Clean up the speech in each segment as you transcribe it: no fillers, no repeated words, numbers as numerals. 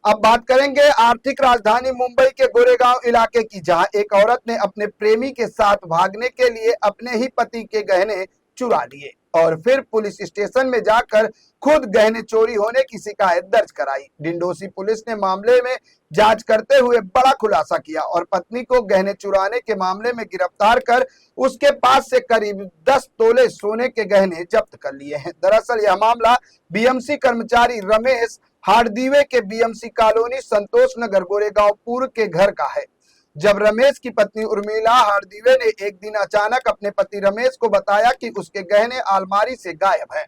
अब बात करेंगे आर्थिक राजधानी मुंबई के गोरेगांव इलाके की, जहां एक औरत ने अपने प्रेमी के साथ भागने के लिए अपने ही पति के गहने चुरा लिए और फिर पुलिस स्टेशन में जाकर खुद गहने चोरी होने की शिकायत दर्ज कराई। डिंडोसी पुलिस ने मामले में जांच करते हुए बड़ा खुलासा किया और पत्नी को गहने चुराने के मामले में गिरफ्तार कर उसके पास से करीब 10 तोले सोने के गहने जब्त कर लिए हैं। दरअसल यह मामला बीएमसी कर्मचारी रमेश हार्दीवे के बीएमसी कॉलोनी संतोष नगर गोरेगांव पूर्व के घर का है। जब रमेश की पत्नी उर्मिला हार्दीवे ने एक दिन अचानक अपने पति रमेश को बताया कि उसके गहने अलमारी से गायब हैं,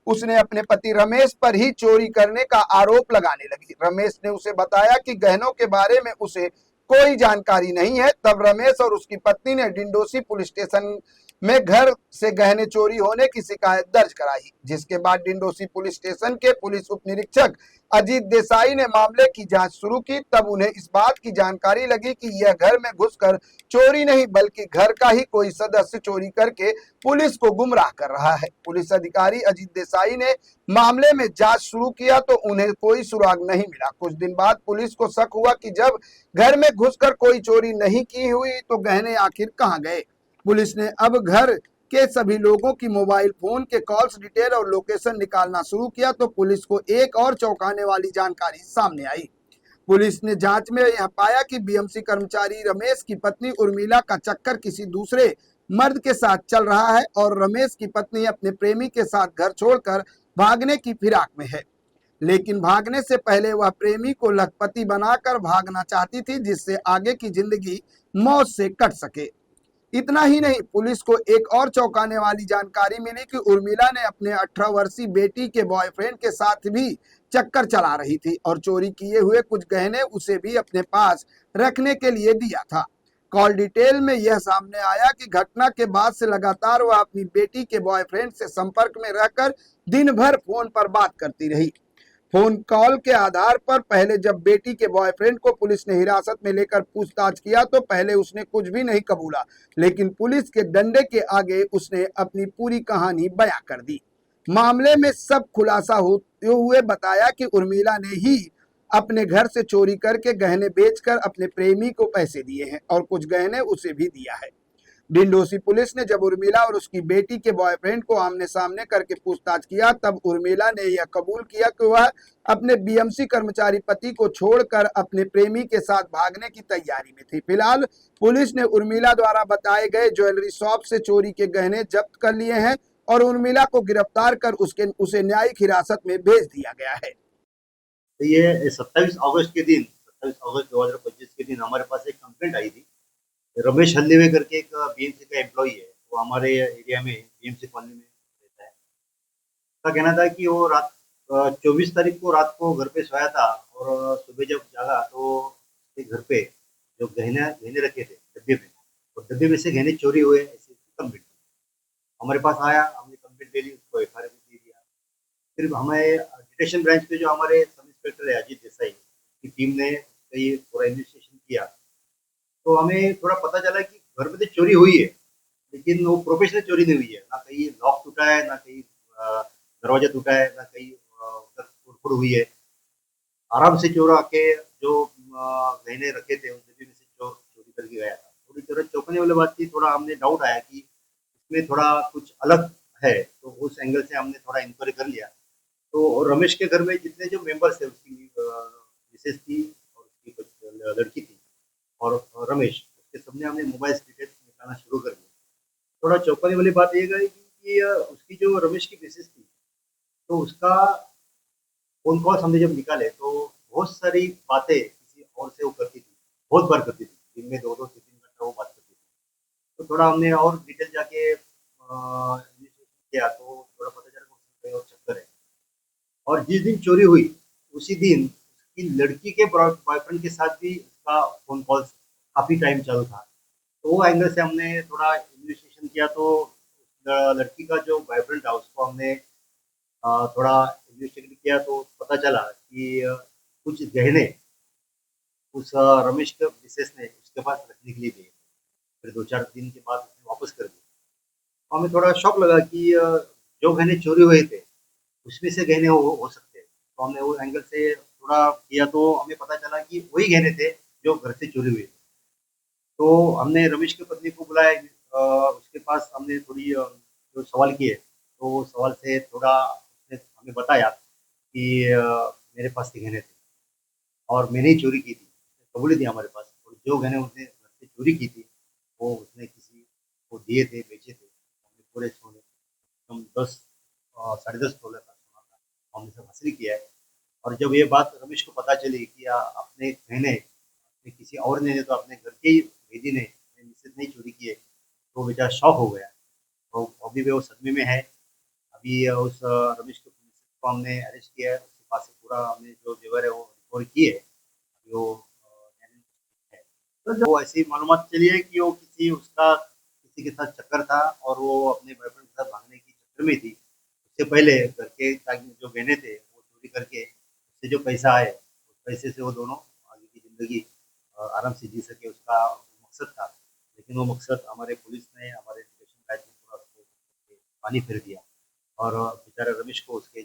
उसने अपने पति रमेश पर ही चोरी करने का आरोप लगाने लगी। रमेश ने उसे बताया कि गहनों के बारे में उसे कोई जानकारी नहीं है। तब रमेश और उसकी पत्नी ने डिंडोसी पुलिस स्टेशन में घर से गहने चोरी होने की शिकायत दर्ज कराई, जिसके बाद डिंडोसी पुलिस स्टेशन के पुलिस उप निरीक्षक अजीत देसाई ने मामले की जांच शुरू की। तब उन्हें इस बात की जानकारी लगी कि यह घर में घुसकर चोरी नहीं बल्कि घर का ही कोई सदस्य चोरी करके पुलिस को गुमराह कर रहा है। पुलिस अधिकारी अजीत देसाई ने मामले में जांच शुरू किया तो उन्हें कोई सुराग नहीं मिला। कुछ दिन बाद पुलिस को शक हुआ कि जब घर में घुसकर कोई चोरी नहीं की हुई तो गहने आखिर कहां गए। पुलिस ने अब घर के सभी लोगों की मोबाइल फोन के कॉल्स डिटेल और लोकेशन निकालना शुरू किया तो पुलिस को एक और चौंकाने वाली जानकारी सामने आई। पुलिस ने जांच में यह पाया कि बीएमसी कर्मचारी रमेश की पत्नी उर्मिला का चक्कर किसी दूसरे मर्द के साथ चल रहा है और रमेश की पत्नी अपने प्रेमी के साथ घर छोड़कर भागने की फिराक में है। लेकिन भागने से पहले वह प्रेमी को लखपति बनाकर भागना चाहती थी, जिससे आगे की जिंदगी मौत से कट सके। इतना ही नहीं, पुलिस को एक और चौंकाने वाली जानकारी मिली कि उर्मिला ने अपने 18 वर्षीय बेटी के बॉयफ्रेंड के साथ भी चक्कर चला रही थी और चोरी किए हुए कुछ गहने उसे भी अपने पास रखने के लिए दिया था। कॉल डिटेल में यह सामने आया कि घटना के बाद से लगातार वह अपनी बेटी के बॉयफ्रेंड से संपर्क में रहकर दिन भर फोन पर बात करती रही। फोन कॉल के आधार पर पहले जब बेटी के बॉयफ्रेंड को पुलिस ने हिरासत में लेकर पूछताछ किया तो पहले उसने कुछ भी नहीं कबूला, लेकिन पुलिस के डंडे के आगे उसने अपनी पूरी कहानी बयां कर दी। मामले में सब खुलासा होते हुए बताया कि उर्मिला ने ही अपने घर से चोरी करके गहने बेचकर अपने प्रेमी को पैसे दिए हैं और कुछ गहने उसे भी दिया है। डिंडोसी पुलिस ने जब उर्मिला और उसकी बेटी के बॉयफ्रेंड को आमने सामने करके पूछताछ किया तब उर्मिला ने यह कबूल किया कि वह अपने बीएमसी कर्मचारी पति को छोड़कर अपने प्रेमी के साथ भागने की तैयारी में थी। फिलहाल पुलिस ने उर्मिला द्वारा बताए गए ज्वेलरी शॉप से चोरी के गहने जब्त कर लिए हैं और उर्मिला को गिरफ्तार कर उसे न्यायिक हिरासत में भेज दिया गया है। ये 27 अगस्त 2025 के दिन हमारे पास एक कंप्लेंट आई थी। रमेश हल्दीवे करके एक बीएमसी का एम्प्लॉई है, वो हमारे एरिया में बीएमसी कॉलोनी में रहता है। उसका कहना था कि वो रात 24 तारीख को रात को घर पे सोया था और सुबह जब जागा तो एक घर पे जो गहने गहने रखे थे डब्बे में, और डब्बे में से गहने चोरी हुए ऐसी कंप्लेंट हमारे पास आया। हमने कंप्लेंट ले ली, उसको एफआईआर भी दे दिया। फिर हमें डिटेक्शन ब्रांच के जो हमारे सब इंस्पेक्टर है अजीत देसाई की टीम ने कई पूरा इन्वेस्टिगेशन किया तो हमें थोड़ा पता चला कि घर में तो चोरी हुई है, लेकिन वो प्रोफेशनल चोरी नहीं हुई है। ना कहीं लॉक टूटा है, ना कहीं दरवाजा टूटा है, ना कहीं उधर तोड़फोड़ हुई है। आराम से चोर आके जो गहने रखे थे उस जगह में से चोर चोरी करके गया था। थोड़ी थोड़ा चौंकने वाली बात थी, थोड़ा हमने डाउट आया कि इसमें थोड़ा कुछ अलग है, तो उस एंगल से हमने थोड़ा इंक्वायरी कर लिया। तो रमेश के घर में जितने जो मेंबर्स थे, उसकी मिसेज थी और उसकी कुछ लड़की थी और रमेश, उसके सबने हमने मोबाइल डिटेल्स निकालना शुरू कर दिया। थोड़ा चौंकाने वाली बात ये गई कि उसकी जो रमेश की मिसेज थी तो उसका फोन कॉल हमने जब निकाले तो बहुत सारी बातें किसी और से वो करती थी, बहुत बार करती थी, दिन में 2-2 3-3 घंटा वो बात करती थी। तो थोड़ा हमने और डिटेल जाके किया तो थोड़ा पता चला कि उसमें कहीं और चक्कर है। और जिस दिन चोरी हुई उसी दिन उसकी लड़की के बॉयफ्रेंड के साथ भी उसका फोन कॉल काफ़ी टाइम चालू था। तो वो एंगल से हमने थोड़ा इन्वेस्टिगेशन किया तो लड़की का जो बॉयफ्रेंड था उसको हमने थोड़ा इन्वेस्टिगेट किया तो पता चला कि कुछ गहने उस रमेश के मिसेस ने उसके पास रखने के लिए दिए। फिर 2-4 दिन के बाद उसने वापस कर दिए। तो हमें थोड़ा शौक लगा कि जो गहने चोरी हुए थे उसमें से गहने हो सकते हैं। तो हमने वो एंगल से थोड़ा किया तो हमें पता चला कि वही गहने थे जो घर से चोरी हुए थे। तो हमने रमेश की पत्नी को बुलाया, उसके पास हमने थोड़ी जो सवाल किए, तो वो सवाल से थोड़ा उसने हमें बताया कि मेरे पास ये गहने थे और मैंने ही चोरी की थी। कबूली थी हमारे पास, और जो गहने उसने घर से चोरी की थी, वो उसने किसी को दिए थे, बेचे थे। हमने पूरे सोने हम 10 साढ़े 10 तोले का सोना था, हमने सब हासिल किया है। और जब ये बात रमेश को पता चली कि अपने गहने अपने किसी और ने तो अपने घर के ही भेदी ने अपने मिसेज ने ही चोरी किए, तो वो बेचारा शॉक हो गया। तो अभी भी वो सदमे में है। अभी उस रमेश के मिसेज को हमने अरेस्ट किया है, उसके पास से पूरा हमने जो जेवर है वो रिकवर किए है। अभी वो है। तो जब वो ऐसी मालूमात चली है कि वो किसी के साथ चक्कर था और वो अपने बॉयफ्रेंड के साथ भागने की चक्कर में थी। उससे पहले घर के ताकि जो गहने थे वो चोरी करके उससे जो पैसा आए, उस पैसे से वो दोनों आगे की ज़िंदगी आराम से जी सके, उसका मकसद था। लेकिन वो मकसद हमारे पुलिस ने, हमारे इन्वेस्टिगेशन टाइम ने पूरा उसको पानी फिर दिया और बेचारे रमेश को उसके